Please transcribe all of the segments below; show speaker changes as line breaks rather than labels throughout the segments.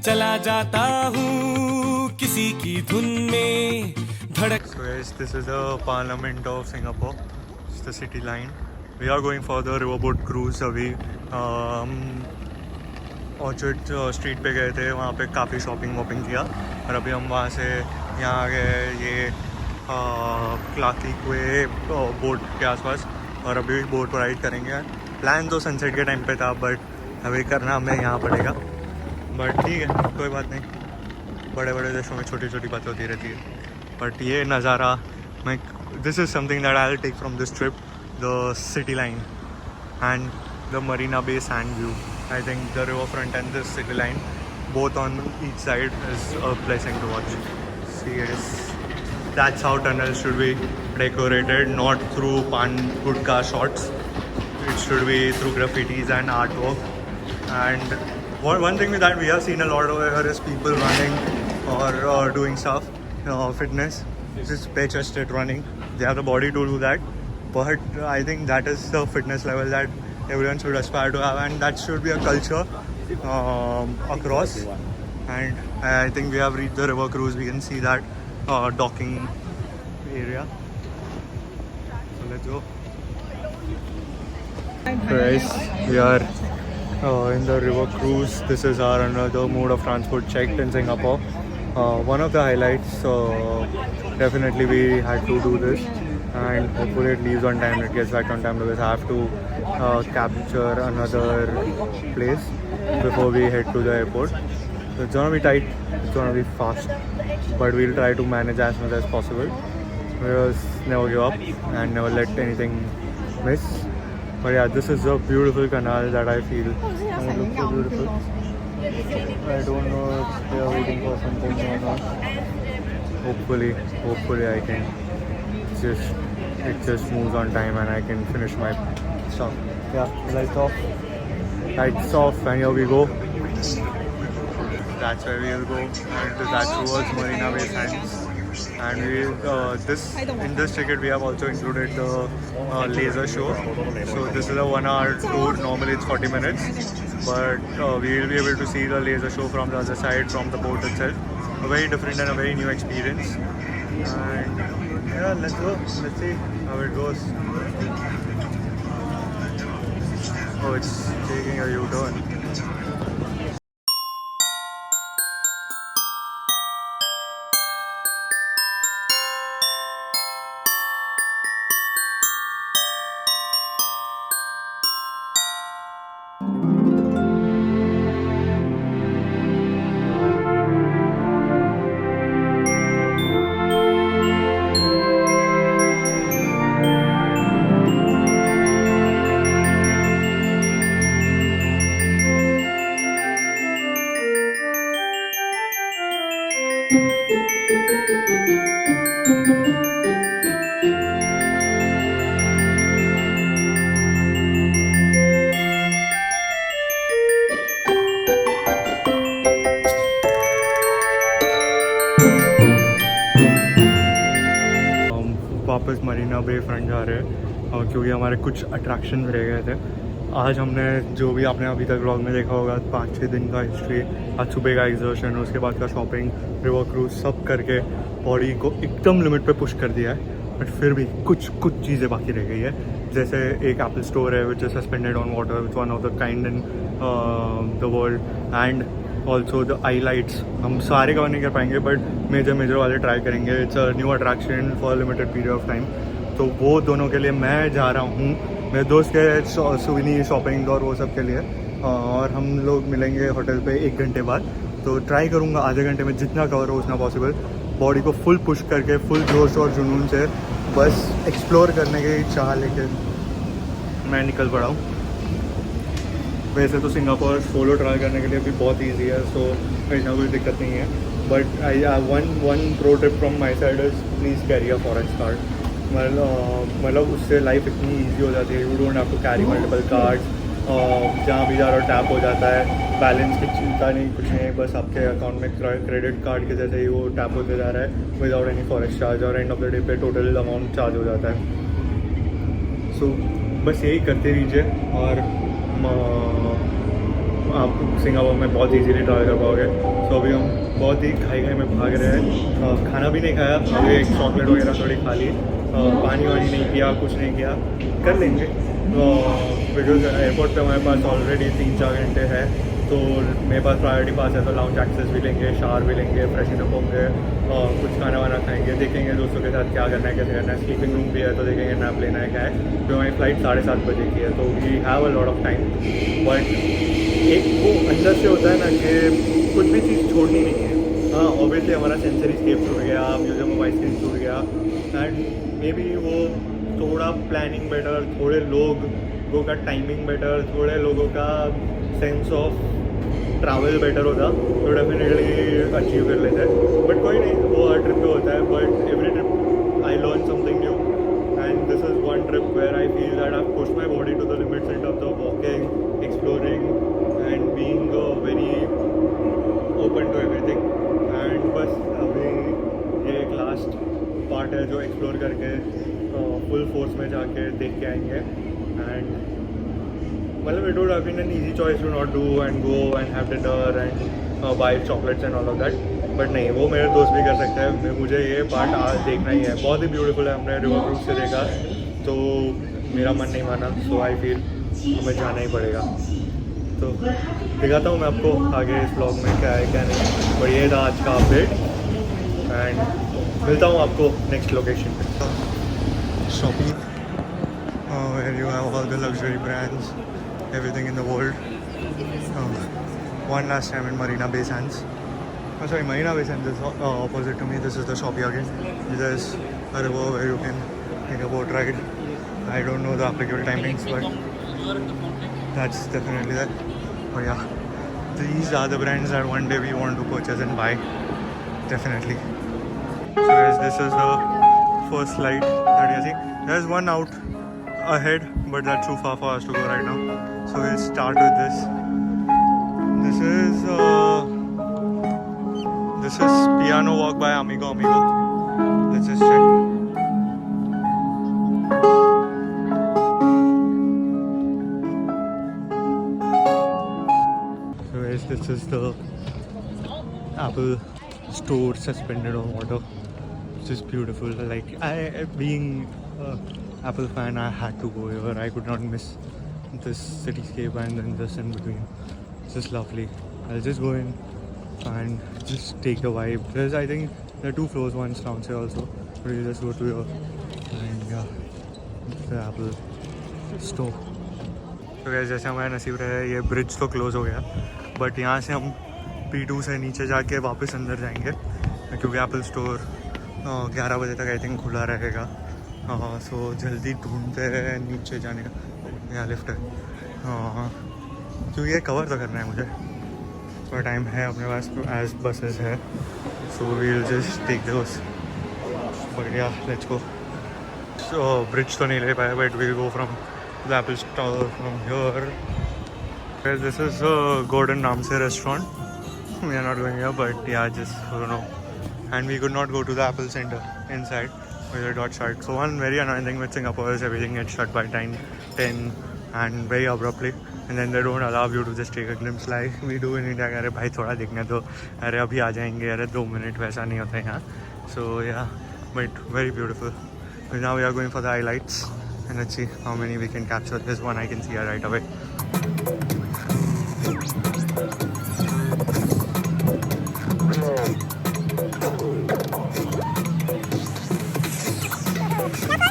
चला जाता हूँ किसी की धुन में धड़क.
So guys, this is the Parliament of Singapore. It's the city line. We are going for the riverboat cruise अभी. ऑर्चर्ड स्ट्रीट पे गए थे, वहाँ पे काफ़ी शॉपिंग वॉपिंग किया और अभी हम वहाँ से यहाँ आ गए ये क्लार्की क्वे बोट के आसपास और अभी बोट राइड करेंगे. प्लान तो सनसेट के टाइम पे था बट अभी करना हमें यहाँ पड़ेगा. बट ठीक है, कोई बात नहीं, बड़े बड़े देशों में छोटी छोटी बातें होती रहती है. बट ये नज़ारा मैं this is something that I will take from this trip, the city line and the Marina Bay sand view. I think the riverfront and the city line, both on each side, is a blessing to watch. See, that's how tunnels should be decorated, not through pan gutka shots. It should be through graffitis and artwork. And one thing that we have seen a lot over here is people running or doing stuff, fitness, just bare-chested running. They have the body to do that. But I think that is the fitness level that everyone should aspire to have, and that should be a culture across. And I think we have reached the river cruise. We can see that docking area. So let's go. Guys, we are in the river cruise. This is our another mode of transport checked in Singapore. One of the highlights. Definitely we had to do this. And hopefully it leaves on time, it gets back on time, because I have to capture another place before we head to the airport. So it's gonna be tight, it's gonna be fast, but we'll try to manage as much as possible. We'll never give up and never let anything miss. But yeah, this is a beautiful canal that I feel. And it looks so beautiful. I don't know if they are waiting for something or not. Hopefully I can it just moves on time and I can finish my stuff. Yeah, lights off and here we go. That's where we'll go, and that's towards Marina Bay Sands. And we in this ticket we have also included the laser show. So this is a 1 hour tour. Normally it's 40 minutes, but we will be able to see the laser show from the other side, from the boat itself. A very different and a very new experience. And yeah, let's go. Let's see how it goes. Oh, it's taking a U-turn. वापस मरीना बे front जा रहे हैं क्योंकि हमारे कुछ attraction रह गए थे. आज हमने जो भी आपने अभी तक व्लॉग में देखा होगा 5-6 दिन का हिस्ट्री, आज सुबह का एक्सर्शन, उसके बाद का शॉपिंग, रिवर क्रूज, सब करके बॉडी को एकदम लिमिट पे पुश कर दिया है. बट फिर भी कुछ चीज़ें बाकी रह गई है. जैसे एक एप्पल स्टोर है which is suspended on water, which one of the kind in the world. And also the I lights हम सारे कवर नहीं कर पाएंगे बट मेजर वाले ट्राई करेंगे. It's a new attraction for limited period of time. तो वो दोनों के लिए मैं जा रहा हूँ, मेरे दोस्त के सुविनी शॉपिंग और वो सब के लिए. और हम लोग मिलेंगे होटल पे 1 घंटे बाद. तो ट्राई करूँगा आधे घंटे में जितना कवर हो उतना पॉसिबल, बॉडी को फुल पुश करके, फुल जोश और जुनून से बस एक्सप्लोर करने की चाह लेके मैं निकल पड़ा हूँ. वैसे तो सिंगापुर सोलो ट्राई करने के लिए भी बहुत ईजी है, सो इतना कोई दिक्कत नहीं है. But I one pro tip from my side is please carry a forest card. मतलब उससे लाइफ इतनी ईजी हो जाती है. You don't have to carry multiple cards. जहाँ भी जा रहा हो टैप हो जाता है. बैलेंस की चिंता नहीं, कुछ नहीं. बस आपके अकाउंट में क्रेडिट कार्ड के जैसे ही वो टैप होते जा रहा है विदाउट एनी फॉरेस्ट चार्ज, और एंड ऑफ द डे पे टोटल अमाउंट चार्ज हो जाता है. सो बस यही करते रहिए और आप सिंगापुर में बहुत इजीली ट्राई कर पाओगे। तो अभी हम बहुत ही खाई में भाग रहे हैं, खाना भी नहीं खाया, अभी एक चॉकलेट वगैरह थोड़ी खा ली, पानी वानी नहीं पिया, कुछ नहीं किया, कर लेंगे। बिकॉज एयरपोर्ट पे हमारे पास ऑलरेडी 3-4 घंटे है, तो मेरे पास प्रायोरिटी पास है, तो लाउंज एक्सेस भी लेंगे, शावर भी लेंगे, फ्रेशन अप होंगे, कुछ खाना वाना खाएंगे, देखेंगे दोस्तों के साथ क्या करना है, कैसे करना है। स्लीपिंग रूम भी है, तो देखेंगे नैप लेना है क्या है। तो हमारी फ़्लाइट 7:30 बजे की है, तो we have a lot of time. But एक वो अंदर से होता है ना कि कुछ भी चीज़ छोड़नी नहीं है। हाँ, ऑब्वियसली हमारा सेंसरी स्केप छूट गया, म्यूजियम ऑफ आइसक्रीम छूट गया, एंड मे बी वो थोड़ा प्लानिंग बेटर, थोड़े लोगों का टाइमिंग बेटर, थोड़े लोगों का सेंस ऑफ ट्रैवल बेटर होता तो डेफिनेटली अचीव कर लेते हैं। बट कोई नहीं, वो हर ट्रिप पे होता है, but every trip I learn something new, and this is one trip where I feel that I push my body to the limits in terms of walking, exploring and being very open to everything. And बस अभी ये एक last part है जो explore करके full force में जाके देख के आएंगे। एंड मतलब it would have been an easy choice to not do and go and have dinner and buy chocolates and all of that, but नहीं, वो मेरे दोस्त भी कर सकते हैं। मुझे ये पार्ट आज देखना ही है, बहुत ही ब्यूटीफुल है, हमने रिवर क्रूज से देखा, तो मेरा मन नहीं माना, सो आई फील हमें जाना ही पड़ेगा। तो दिखाता हूँ मैं आपको आगे इस ब्लॉग में क्या है क्या नहीं, पर ये था आज का अपडेट, एंड मिलता हूँ आपको नेक्स्ट लोकेशन पे। Shopping where you have all the luxury brands, everything in the world. One last time in Marina Bay Sands. Oh, sorry, Marina Bay Sands is opposite to me. This is the Shoppy again. There's a river where you can take a boat ride. I don't know the applicable timings, but that's definitely that. But yeah, these are the brands that one day we want to purchase and buy. Definitely. So guys, this is the first slide that you're seeing. There's one out ahead, but that's too far for us to go right now, so we'll start with this. This is Piano Walk by Amigo Amigo. Let's just check. So guys, this is the Apple store suspended on water, which is beautiful. Like, being Apple fan, I had to go here. I could not miss this cityscape and then this in between. It's just lovely. I'll just go in and just take the vibe. There's, I think, there are 2 floors, one's downstairs also. But we'll just go to here and yeah, the Apple store. तो guys, जैसे हमारा नसीब रहा है, ये bridge तो close हो गया, बट यहाँ से हम P2 से नीचे जाके वापस अंदर जाएंगे, क्योंकि एप्पल स्टोर 11 बजे तक आई थिंक खुला रहेगा। सो जल्दी ढूंढते हैं नीचे जाने का, यहाँ लिफ्ट है, क्योंकि ये कवर तो करना है मुझे, थोड़ा टाइम है अपने पास, एज बसेस है, so we'll just take those. But yeah let's go. So bridge तो नहीं ले पाया, but we'll go from the Apple store from here. This is Gordon नाम से restaurant, we are not going here, but yeah just you know, and we could not go to the Apple centre inside. It got shut. So one very annoying thing with Singapore is everything gets shut by 10 and very abruptly, and then they don't allow you to just take a glimpse like we do in India. अरे भाई थोड़ा देखने दो, अरे अभी आ जाएंगे, अरे 2 minute, वैसा नहीं होता है यहाँ. So yeah, but very beautiful. So now we are going for the highlights, and let's see how many we can capture. This one I can see right away.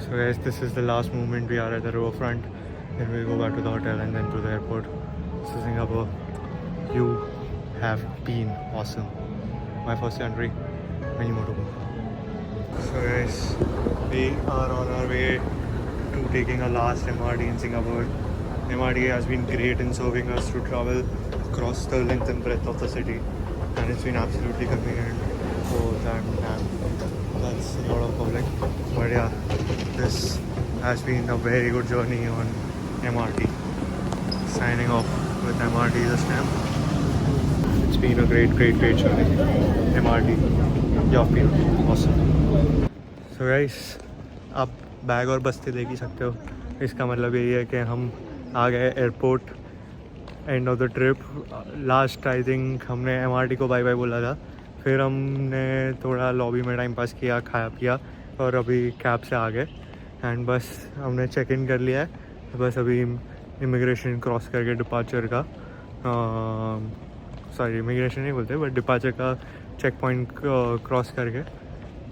So guys, this is the last moment. We are at the riverfront, then we'll go back to the hotel and then to the airport. So Singapore, you have been awesome. My first country, many more to go. So guys, we are on our way to taking our last MRT in Singapore. MRT has been great in serving us to travel across the length and breadth of the city, and it's been absolutely convenient. Oh damn. That's a lot of public, but yeah, this has been a very good journey on MRT. Signing off with MRT this time. It's been a great journey. MRT, you've been awesome. So guys, आप bag और बस्ते देख ही सकते हो, इसका मतलब यही है कि हम आ गए airport end of the trip. Last I think हमने MRT को बाय बाय बोला था, फिर हमने थोड़ा लॉबी में टाइम पास किया, खाया पिया और अभी कैब से आ गए एंड बस हमने चेक इन कर लिया है। बस अभी इमिग्रेशन क्रॉस करके डिपार्चर का सॉरी इमिग्रेशन नहीं बोलते बट डिपार्चर का चेक पॉइंट क्रॉस करके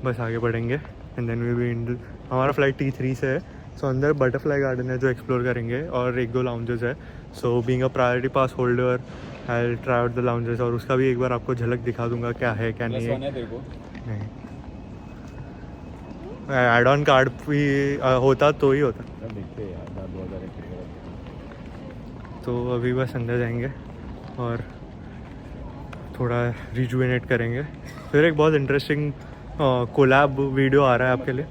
बस आगे बढ़ेंगे एंड देन वी बी हमारा फ़्लाइट T3 से है। सो अंदर बटरफ्लाई गार्डन है जो एक्सप्लोर करेंगे और एक दो लाउंजेस है। So being a priority pass holder I try out the lounges और उसका भी एक बार आपको झलक दिखा दूंगा क्या है क्या नहीं है। नहीं एड ऑन कार्ड भी होता तो ही होता। तो अभी बस अंदर जाएंगे और थोड़ा रिजुवेनेट करेंगे। फिर एक बहुत इंटरेस्टिंग कोलैब वीडियो आ रहा है आपके लिए।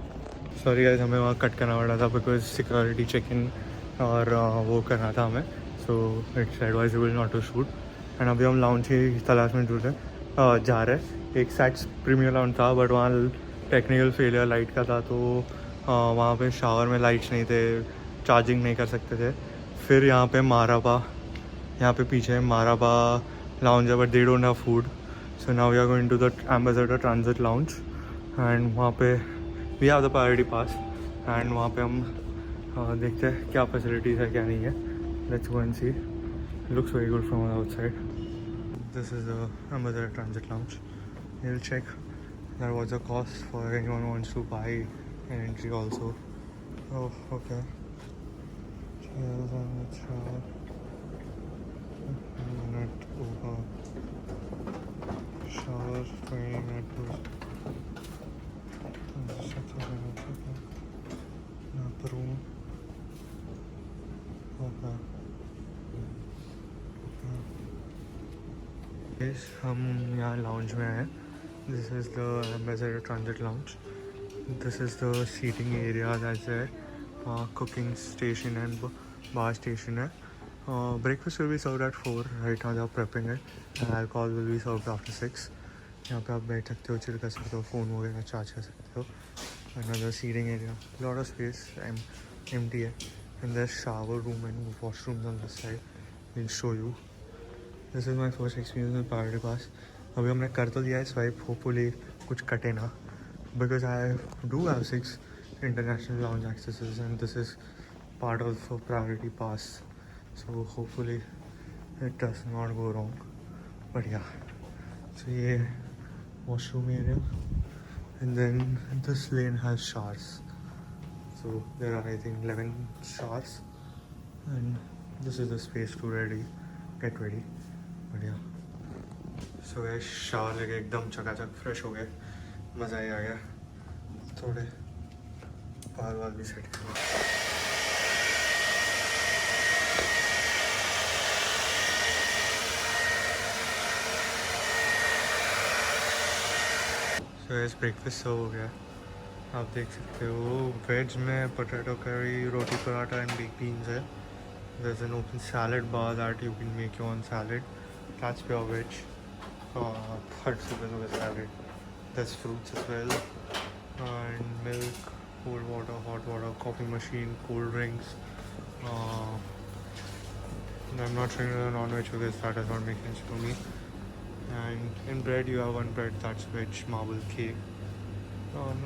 सॉरी गाइस, हमें वहाँ कट करना पड़ा था बिकॉज सिक्योरिटी चेक इन और वो करना था हमें। So it's advisable not to shoot and अभी हम लाउंज की तलाश में जा रहे हैं। एक सैट्स प्रीमियर लाउंज था बट वहाँ टेक्निकल फेलियर लाइट का था, तो वहाँ पे शावर में लाइट्स नहीं थे, चार्जिंग नहीं कर सकते थे। फिर यहाँ पे माराबा, यहाँ पे पीछे माराबा लाउंज है but they don't have food. So now we are going to the Ambassador Transit Lounge and वहाँ पे we have the Priority Pass and वहाँ पे हम देखते हैं क्या फैसिलिटीज़ है क्या नहीं है। Let's go and see. Looks very good from outside. This is the Ambassador Transit Lounge. We will check that was a cost for anyone who wants to buy an entry also. Oh, okay. Chairs on the chart. Minute over. Shower 20 minutes. Room. Okay. Yes, हम यहाँ lounge में हैं। This is the Ambassador Transit Lounge. This is the seating area that's there. Cooking station and bar station है. Breakfast will be served at 4. Right now they are prepping it. And alcohol will be served after 6. यहाँ पे आप बैठ सकते हो, chill कर सकते हो, फ़ोन वगैरह चार्ज कर सकते हो। Another seating area. Lot of space. Empty है. And there's shower room and washrooms on this side. We'll show you. This is my first experience with Priority Pass. अभी हमने कर तो दिया है स्वाइप, होपफुली कुछ कटे ना because I do have 6 international lounge accesses and this is part of Priority Pass. So hopefully it does not go wrong. बढ़िया। सो ये washroom area and then this lane has showers. So there are I think 11 showers and this is the space to get ready. बढ़िया। So गए shower लेके एकदम चकाचक fresh हो गए, मज़ा ही आ गया। थोड़े बाल भी सेट कर। सो गैस ब्रेकफास्ट सब हो गया, आप देख सकते हो। वेज में potato curry, roti paratha and bake beans है। There is an open salad bar that you can make your own salad, that's pure veg. Hot super salad. There's fruits as well and milk, cold water, hot water, coffee machine, cold drinks. I'm not trying to non-veg because that does not make sense to me. And in bread you have one bread that's veg, marble cake.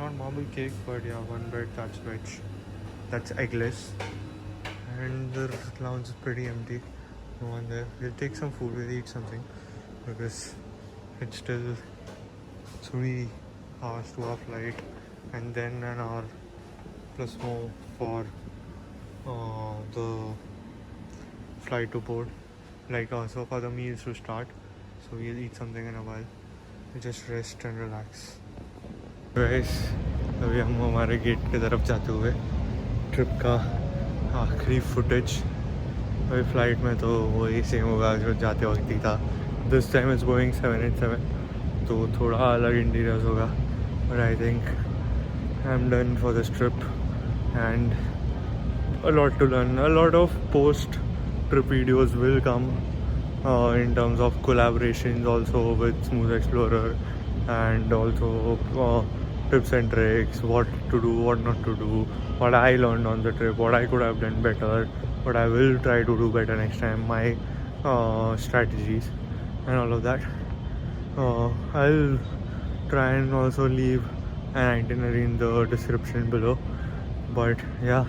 Not marble cake, but yeah, one bread that's veg, that's eggless. And the lounge is pretty empty, no one there. We'll take some food, we'll eat something because it's still 3 hours to our flight and then an hour plus more for the flight to board. Like so for the meals to start, so we'll eat something in a while. We'll just rest and relax. Guys, अभी हम हमारे gate की तरफ जाते हुए trip का आखिरी footage. अभी फ्लाइट में तो वही सेम होगा जो जाते वक्त ही था। दिस टाइम इज़ बोइंग 787, तो थोड़ा अलग इंटीरियर्स होगा but I think I am done for this trip and a lot to learn. A lot of post trip videos will come in terms of collaborations also with Smooth Explorer and also tips and tricks, what to do, what not to do, what I learned on the trip, what I could have done better, what I will try to do better next time, my strategies and all of that. I'll try and also leave an itinerary in the description below. But yeah,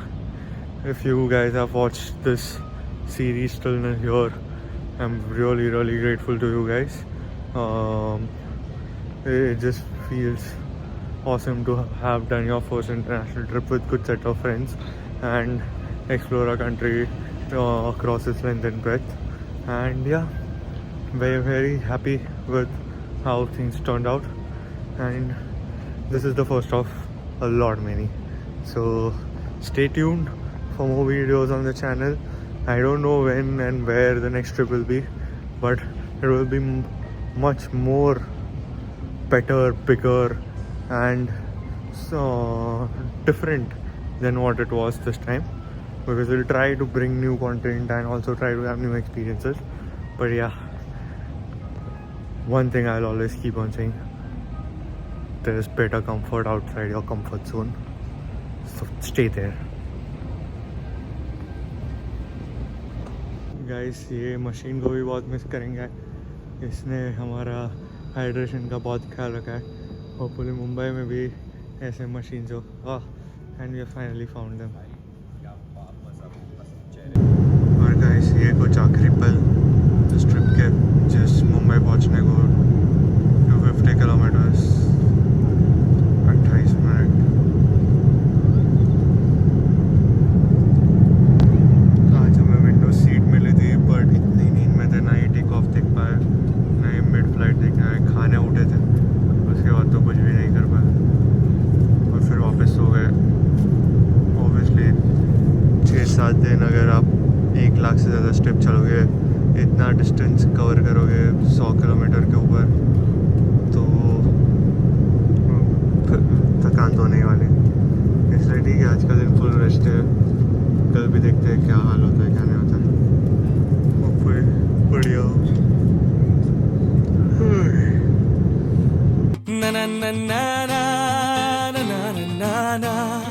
if you guys have watched this series till here, I'm really grateful to you guys. It just feels awesome to have done your first international trip with good set of friends and explore a country across its length and breadth. And yeah, very happy with how things turned out, and this is the first of a lot many. So stay tuned for more videos on the channel. I don't know when and where the next trip will be, but it will be much more better, bigger, and so different than what it was this time, because we'll try to bring new content and also try to have new experiences. But yeah, one thing I'll always keep on saying, there's better comfort outside your comfort zone, so stay there. Guys, ये machine को भी बहुत miss करेंगे. इसने हमारा hydration का बहुत ख्याल रखा है. होपफुली मुंबई में भी ऐसे मशीन्स हो. And we have finally found them. और गाइस, ये कुछ आखिरी पल इस ट्रिप के, जिस मुंबई पहुंचने को 250 किलोमीटर्स 28 मिनट. आज हमें विंडो सीट मिली थी, बट इतनी नींद में थे, ना ही टेक ऑफ देख पाए, ना ही मिड फ्लाइट देखना है. खाने उठे थे, उसके बाद तो कुछ भी नहीं कर पाए और फिर वापस सो गए. ऑब्वियसली 6-7 दिन अगर आप 1 लाख से ज़्यादा स्टेप चलोगे, इतना डिस्टेंस कवर करोगे 100 किलोमीटर के ऊपर, तो थकान तो होने वाली. इसलिए ठीक है, आज का दिन फुल रेस्ट है. कल भी देखते हैं क्या हाल होता है, क्या नहीं होता है. बढ़िया.
na na na na na